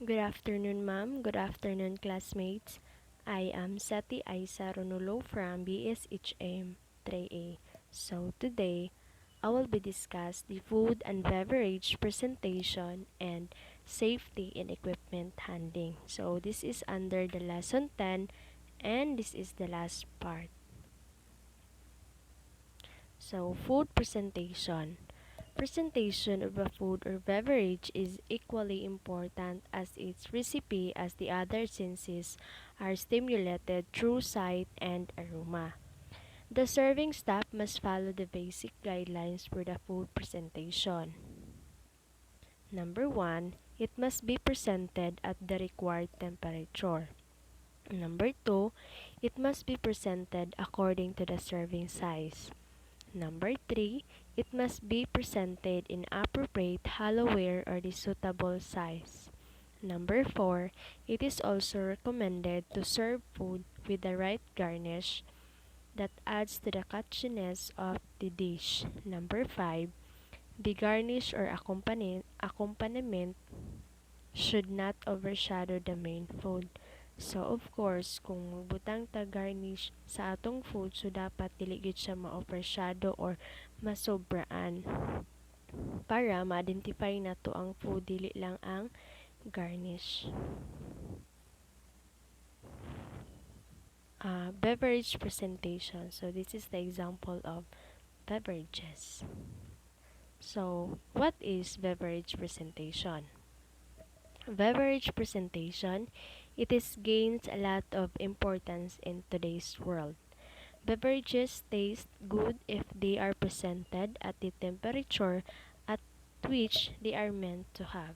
Good afternoon, ma'am. Good afternoon, classmates. I am Sati Aisa Ronulo from BSHM 3A. So today, I will be discuss the food and beverage presentation and safety in equipment handling. So this is under the lesson 10 and this is the last part. So food presentation. Presentation of a food or beverage is equally important as its recipe as the other senses are stimulated through sight and aroma. The serving staff must follow the basic guidelines for the food presentation. Number 1, it must be presented at the required temperature. Number 2, it must be presented according to the serving size. Number 3, it must be presented in appropriate hollowware or the suitable size. Number 4, it is also recommended to serve food with the right garnish that adds to the catchiness of the dish. Number 5, the garnish or accompaniment should not overshadow the main food. So of course, kung magbutang ta garnish sa atong food, so dapat dili gyud siya ma-overshadow or masobraan para ma-identify nato ang food, dili lang ang garnish. Beverage presentation. So this is the example of beverages. So what is beverage presentation? Beverage presentation, it is gains a lot of importance in today's world. Beverages taste good if they are presented at the temperature at which they are meant to have.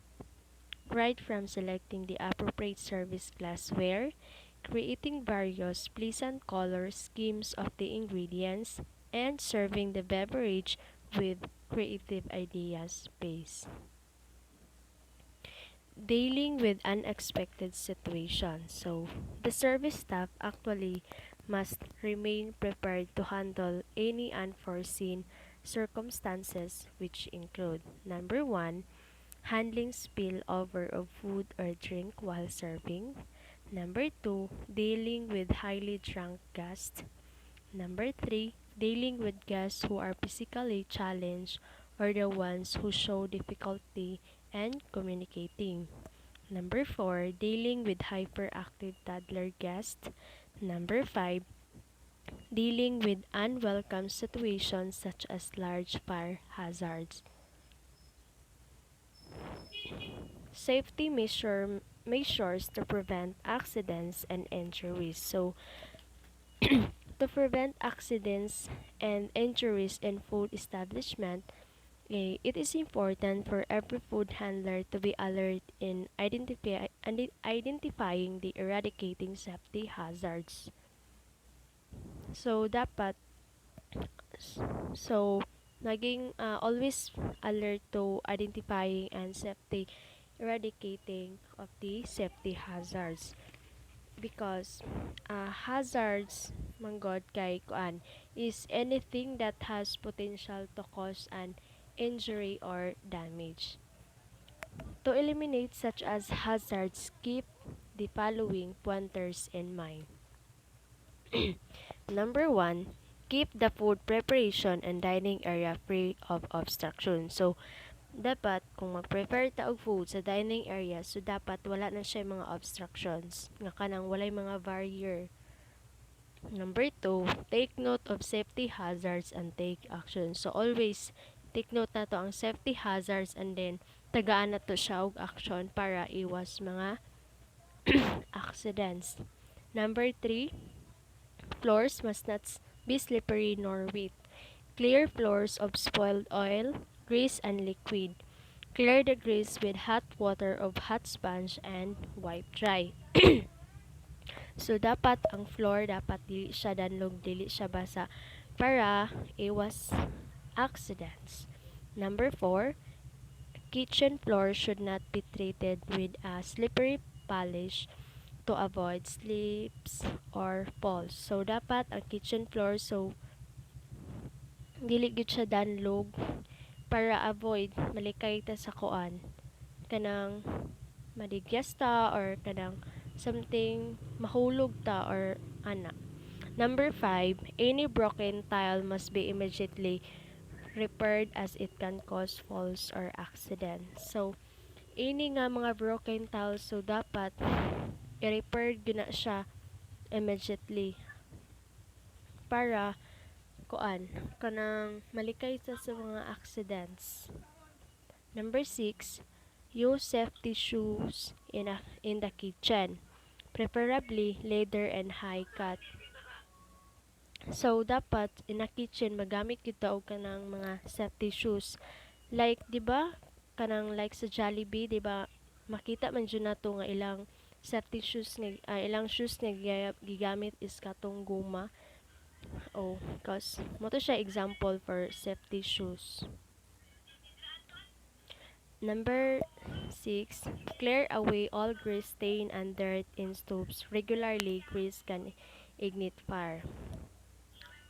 Right from selecting the appropriate service glassware, creating various pleasant color schemes of the ingredients, and serving the beverage with creative ideas base. Dealing with unexpected situations. So, the service staff actually must remain prepared to handle any unforeseen circumstances, which include number 1, handling spillover of food or drink while serving. Number 2, dealing with highly drunk guests. Number 3, dealing with guests who are physically challenged or the ones who show difficulty and communicating. Number 4, dealing with hyperactive toddler guests. Number 5, dealing with unwelcome situations such as large fire hazards. Safety measures to prevent accidents and injuries. So, to prevent accidents and injuries in food establishment, it is important for every food handler to be alert in identifying the eradicating safety hazards. So, dapat, so, naging always alert to identifying and safety eradicating of the safety hazards. Because hazards, manggod kay kuan, is anything that has potential to cause an injury or damage. To eliminate such as hazards, keep the following pointers in mind. Number 1, keep the food preparation and dining area free of obstruction. So, dapat kung mag-prepare ta og food sa dining area, so dapat wala na siya mga obstructions, nga kanang walay mga barrier. Number 2, take note of safety hazards and take action. So always take note na to ang safety hazards and then tagaan na to siya og action para iwas mga accidents. Number 3, floors must not be slippery nor wet. Clear floors of spoiled oil, grease, and liquid. Clear the grease with hot water of hot sponge and wipe dry. So, dapat ang floor, dapat dili siya danlog, dili siya basa para iwas accidents. Number 4, kitchen floor should not be treated with a slippery polish to avoid slips or falls. So, dapat ang kitchen floor, so, dili gid siya danlog para avoid malikay ta sa kuan kanang madigyas ta or kanang something mahulog ta or ana. Number 5, any broken tile must be immediately repaired as it can cause falls or accidents. So, ini nga mga broken tiles, so dapat i-repair gyud na siya immediately para kuan kanang malikay sa mga accidents. Number 6, use safety shoes in the kitchen, preferably leather and high cut. So dapat in the kitchen magamit kita og kanang mga safety shoes. Like 'di ba? Kanang like sa Jollibee, 'di ba? Makita man jud nato nga ilang safety shoes nga ilang shoes nga gigamit is katong guma. Oh, cause mo to siya example for safety shoes. Number 6, clear away all grease stain and dirt in stoves. Regularly, grease can ignite fire.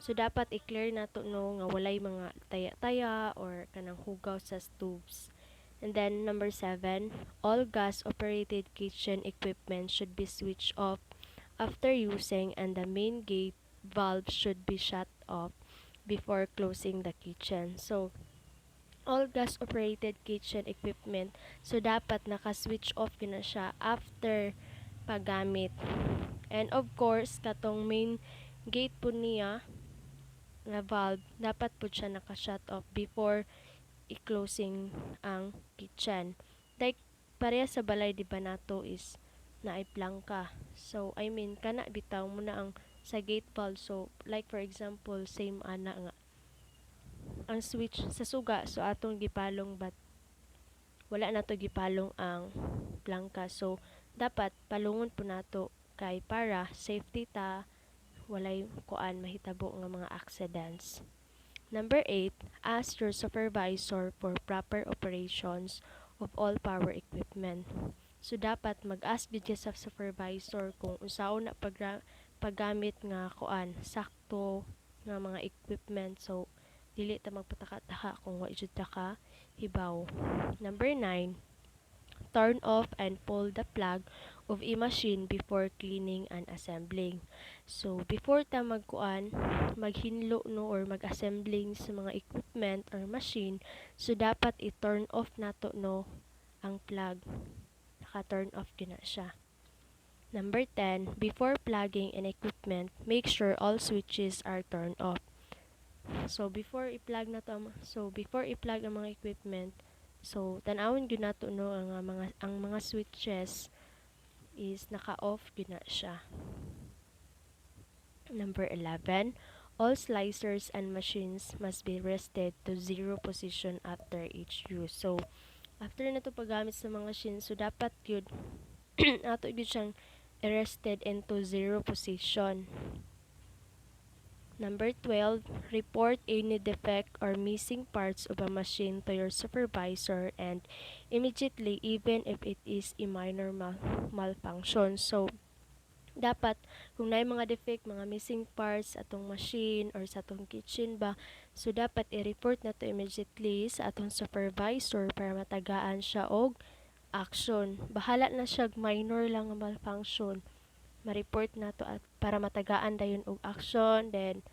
So, dapat i-clear nato no nga walay mga taya-taya or kanang hugaw sa stoves. And then, number 7, all gas-operated kitchen equipment should be switched off after using and the main gate valve should be shut off before closing the kitchen. So, all gas-operated kitchen equipment, so dapat naka-switch off yun na siya after paggamit. And of course, katong main gate po niya nga valve, dapat po siya naka-shut off before i-closing ang kitchen. Like, pareha sa balay, di ba nato is naiplanka. So, I mean, kana bitaw mo na ang sa gate valve. So, like for example, same ana nga ang switch sa suga, so atong gipalong but wala na to gipalong ang plangka. So dapat palungon po nato kay para safety ta, walay kuan mahitabo nga mga accidents. Number 8, ask your supervisor for proper operations of all power equipment. So dapat mag-ask gid ka sa supervisor kung unsaon na paggamit nga kuan sakto nga mga equipment. So dili ta magpataka-taka kung wa jud ta ka hibaw. Number 9, turn off and pull the plug of a machine before cleaning and assembling. So before ta magkuan, maghinlo no or mag-assembling sa mga equipment or machine, so dapat i-turn off nato no ang plug. Naka-turn off gyud na siya. Number 10, before plugging an equipment, make sure all switches are turned off. So before i-plug ang mga equipment, so tan-awon gyud nato no ang mga switches is naka-off gyud na siya. Number 11, all slicers and machines must be rested to zero position after each use. So after na to paggamit sa mga machine, so dapat gyud ato gyud siyang rested into zero position. Number 12, report any defect or missing parts of a machine to your supervisor and immediately, even if it is a minor malfunction. So, dapat kung naay mga defect, mga missing parts sa atong machine or sa atong kitchen ba, so dapat i-report na to immediately sa atong supervisor para matagaan siya og action. Bahala na siya minor lang nga malfunction, ma-report na to at para matagaan dayon og action, then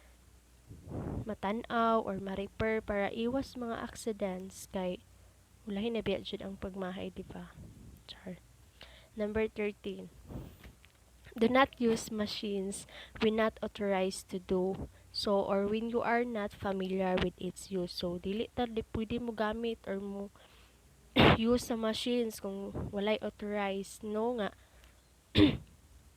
matanaw or ma-repair para iwas mga accidents kay ulahin na biya jud ang pagmahay, di ba? Char. Number 13, do not use machines when not authorized to do so or when you are not familiar with its use. So dili ta pwede mo gamit or mo use sa machines kung walay authorized, no nga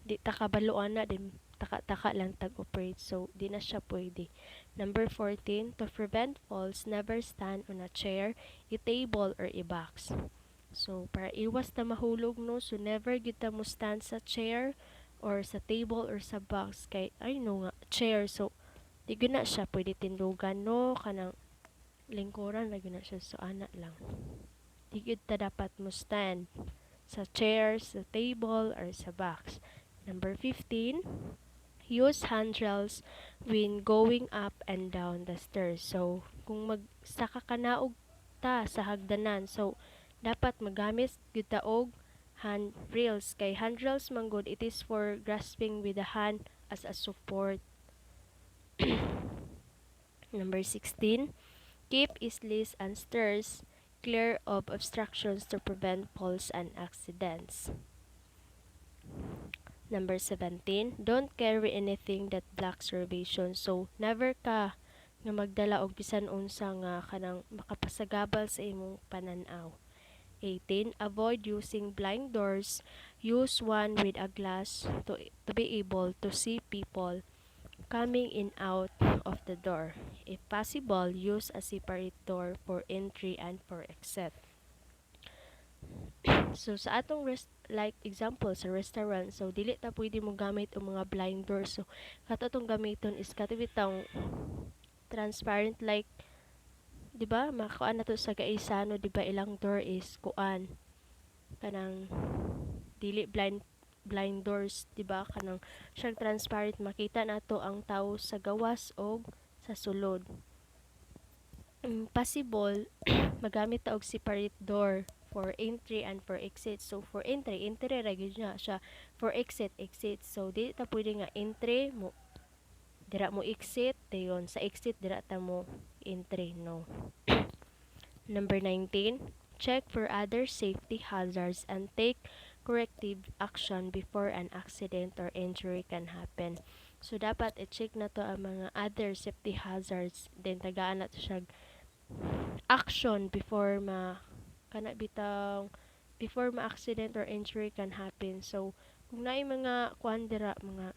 di ta kabaluan na din taka-taka lang tag-operate, so di na siya pwede. Number 14, to prevent falls, never stand on a chair, a table, or a box. So para iwas na mahulog no, so never gid ta mo stand sa chair or sa table or sa box kay ay no nga chair, so di gyud na siya pwede tindugan no, kanang lingkuran na gyud na siya, so ana lang. Di gyud ta dapat mo stand sa chair, sa table, or sa box. Number 15, use handrails when going up and down the stairs. So, kung magsaka ka na og ta sa hagdanan, so dapat magamit gyud ta og handrails. Kay handrails manggod, it is for grasping with the hand as a support. Number 16, keep isles and stairs clear of obstructions to prevent falls and accidents. Number 17, don't carry anything that blocks your vision. So, never ka nga magdala og bisan unsa nga kanang makapasagabal sa imong pananaw. 18, avoid using blind doors. Use one with a glass to be able to see people coming in out of the door. If possible, use a separate door for entry and for exit. So sa atong like example sa restaurant, so dili ta pwede mo gamit og mga blind doors. So kato tong gamiton is kato bitang transparent, like 'di ba? Makuan na to sa gaisano, 'di ba? Ilang door is kuan kanang dili blind doors, 'di ba? Kanang siyang transparent, makita nato ang tawo sa gawas o sa sulod. Possible magamit ta og separate door for entry and for exit. So for entry ra gyud siya. For exit, exit. So di ta pwede nga entry mo dira mo exit, dayon sa exit dira ta mo entry, no. Number 19, check for other safety hazards and take corrective action before an accident or injury can happen. So dapat i-check na to ang mga other safety hazards, then tagaan na to siya action before kana bitang before ma-accident or injury can happen. So kung naay mga kuan dira, mga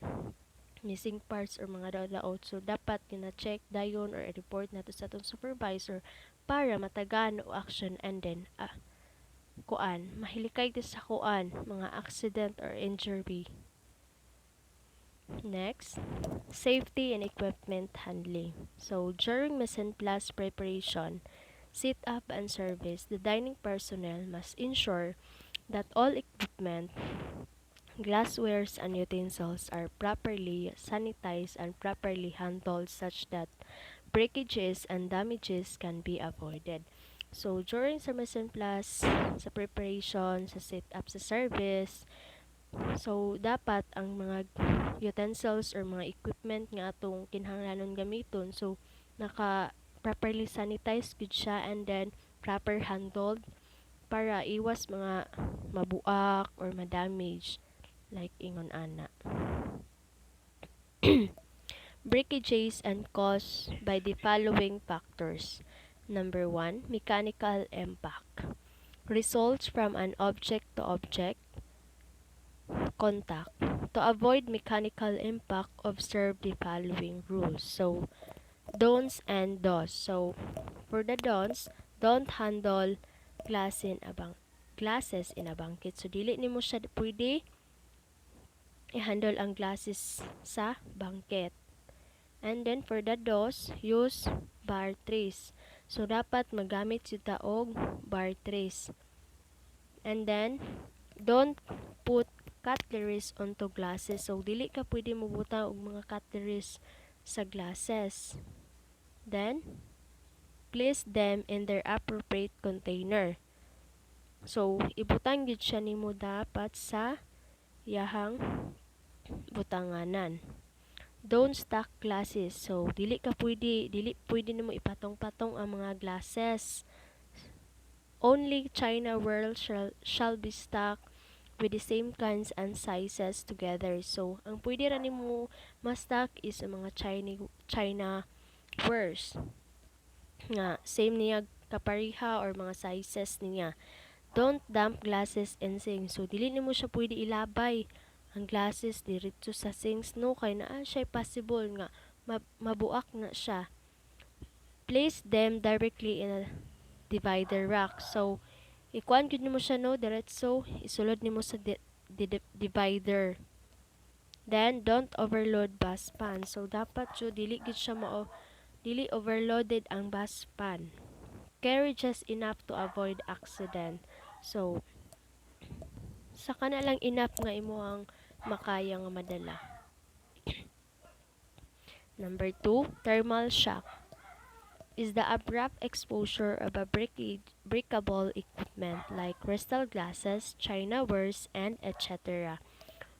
missing parts or mga daot, so dapat kina-check dayon or i-report nato sa atong supervisor para matagaan o action, and then kuan mahilikay ta sa kuan mga accident or injury. Next, safety and equipment handling. So during mise en place preparation, sit up and service, the dining personnel must ensure that all equipment, glasswares and utensils are properly sanitized and properly handled such that breakages and damages can be avoided. So, during sa mise en place, sa preparation, sa sit-up, sa service, so, dapat ang mga utensils or mga equipment nga atong kinahanglanon gamiton, so, properly sanitized good siya, and then proper handled para iwas mga mabuak or madamage, like ingon ana. Breakages and caused by the following factors. Number 1, mechanical impact. Results from an object-to-object contact. To avoid mechanical impact, observe the following rules. So, don'ts and do's. So, for the don'ts, don't handle glasses in a bangkit. So, dili nimo siya pwede i-handle ang glasses sa bangkit. And then for the do's, use bar trays. So dapat magamit sita og bar trays. And then don't put cutleries onto glasses. So dili ka pwede mobutang og mga cutleries sa glasses. Then place them in their appropriate container. So ibutang gid siya nimo dapat sa yahang butanganan. Don't stack glasses. So dili pwede nimo ipatong-patong ang mga glasses. Only Chinaware shall be stacked with the same kinds and sizes together. So ang pwede ra nimo ma-stack is ang mga China wares nga same niya kapariha or mga sizes niya. Don't dump glasses in sinks. So dili nimo siya pwede ilabay ang glasses diretso sa sinks, no, kay naa siya possible nga mabuak na siya. Place them directly in a divider rack. So ikuan gyud nimo siya, no, diretso isulod nimo sa divider. Then don't overload bus pan. So dapat jud dili gid siya dili overloaded ang bus pan. Carry just enough to avoid accident. So saka na lang enough nga imo ang makaya nga madala. Number 2, thermal shock. is the abrupt exposure of a breakable equipment like crystal glasses, chinawares, and etc.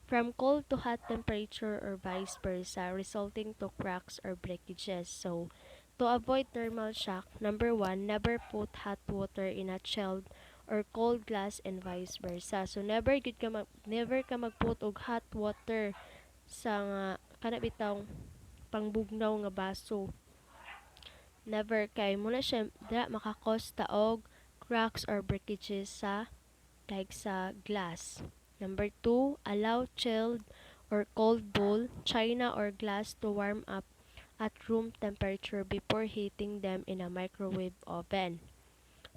from cold to hot temperature or vice versa, resulting to cracks or breakages. So, to avoid thermal shock, number one, never put hot water in a chilled or cold glass and vice versa. So, never ka magput og hot water sa nga kana bitawng pangbugnaw nga baso. Never kay muna siya dira makakos taog cracks or breakages sa like sa glass. Number two, allow chilled or cold bowl, china or glass to warm up at room temperature before heating them in a microwave oven.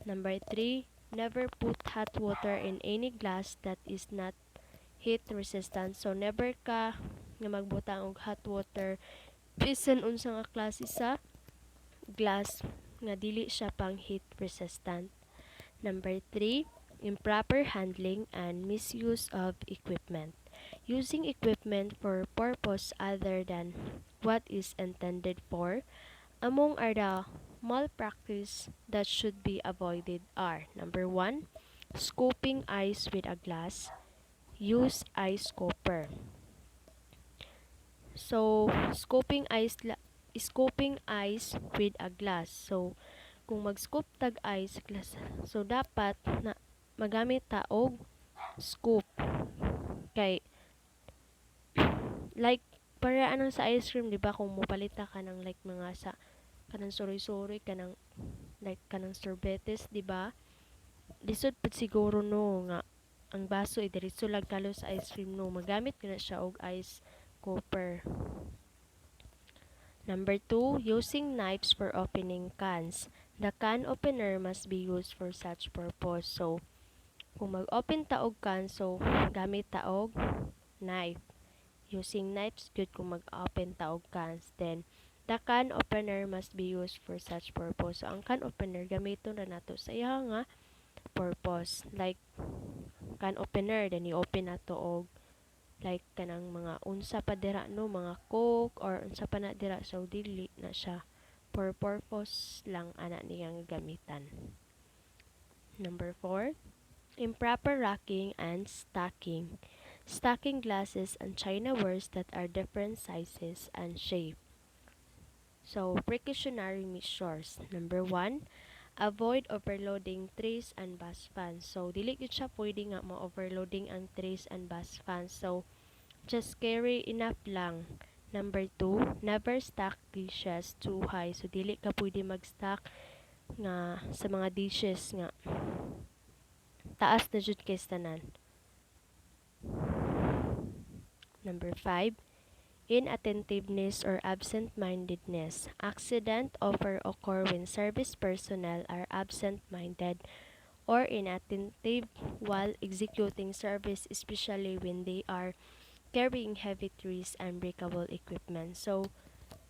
Number three, never put hot water in any glass that is not heat resistant. So never ka nga magbutang og hot water bisan unsa nga klase sa glass nga dili siya pang heat resistant. Number three, improper handling and misuse of equipment. Using equipment for purpose other than what is intended for. Among are the malpractice that should be avoided are number one, scooping ice with a glass. Use ice cooper. So, scooping ice with a glass. So, kung mag-scoop tag ice glass, so dapat na magamit ta og scoop kay like para anang sa ice cream di ba kung mopalita ka ng like mga sa kanang soroy-soroy kanang like kanang sorbetes di ba lisod pud siguro no nga ang baso ay diretso lang kalo sa ice cream no magamit kana siya og ice cooper. Number two, using knives for opening cans. The can opener must be used for such purpose. So, kung mag-open ta og can, so gamit ta og knife. Using knives good kung mag-open ta og cans. Then, the can opener must be used for such purpose. So, ang can opener gamiton ra nato sa iya nga purpose. Like, can opener, then i-open nato og like kanang mga unsa pa dira no mga coke or unsa pa na dira so dili na siya for purpose lang ana niyang gamitan. Number 4, improper racking and stacking. Stacking glasses and chinawares that are different sizes and shape. So, precautionary measures. Number 1, avoid overloading trays and bus fans. So, dili gyud siya pwede nga ma-overloading ang trays and bus fans. So, just carry enough lang. Number 2, never stack dishes too high. So, dili ka pwede mag-stack nga sa mga dishes nga taas na jud kay tanan. Number 5, inattentiveness or absent-mindedness. Accident often occur when service personnel are absent-minded or inattentive while executing service, especially when they are carrying heavy trees and breakable equipment. So,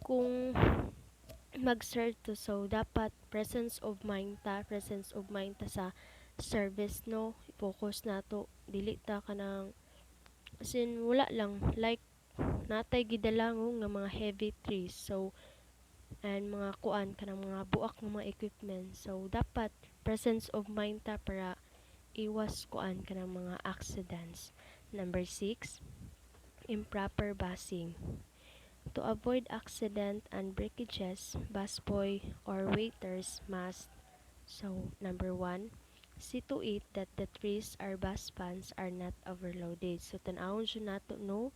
kung mag-serve to, so dapat presence of mind ta sa service no, focus nato dili ta kanang as in wala lang like natay gidalangong nga mga heavy trees so and mga kuan kanang mga buak nga mga equipment so dapat presence of mind ta para iwas kuan kanang mga accidents. Number 6, improper busing. To avoid accident and breakages, busboy or waiters must so number 1, see to it that the trees or bus fans are not overloaded. So tan-awon jud nato no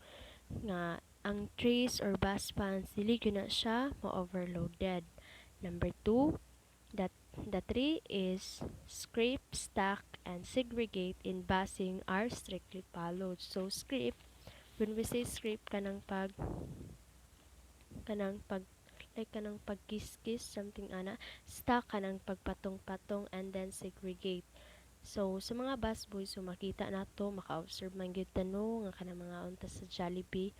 nga ang trees or bus fans dili gyud na siya ma-overloaded. Number 2, that the tree is scrape, stack, and segregate in busing are strictly followed. So scrape, when we say scrape kanang pag like kanang pagkiskis something ana, stack kanang pagpatong-patong and then segregate. So sa mga busboy so makita nato maka-observe man gyud tano nga kanang mga unta sa Jollibee.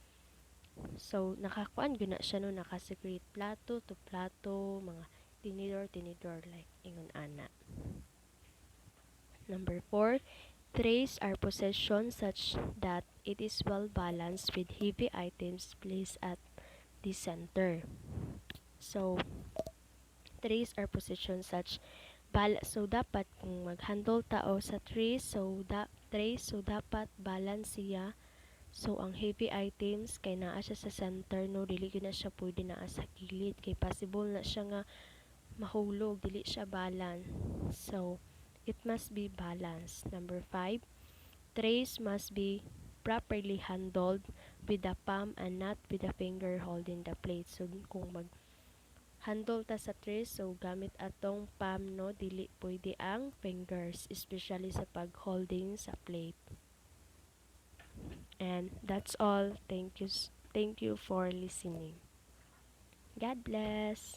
So nakakuan gyud na siya no naka-segregate plato to plato, mga tinidor like ingon ana. Number 4, trays are positioned such that it is well balanced with heavy items placed at the center. So, Trays are positioned such so dapat kung mag-handle tao sa tray, so dapat balance siya. So ang heavy items kay naa siya sa center, no, dili gyud na siya pwede naa sa gilid kay possible na siya nga mahulog, dili siya balance. So it must be balanced. Number 5, trays must be properly handled with the palm and not with the finger holding the plate. So kung mag handle ta sa tray, so gamit atong palm, no, dili pwede ang fingers, especially sa pag-holding sa plate. And that's all. Thank you for listening. God bless.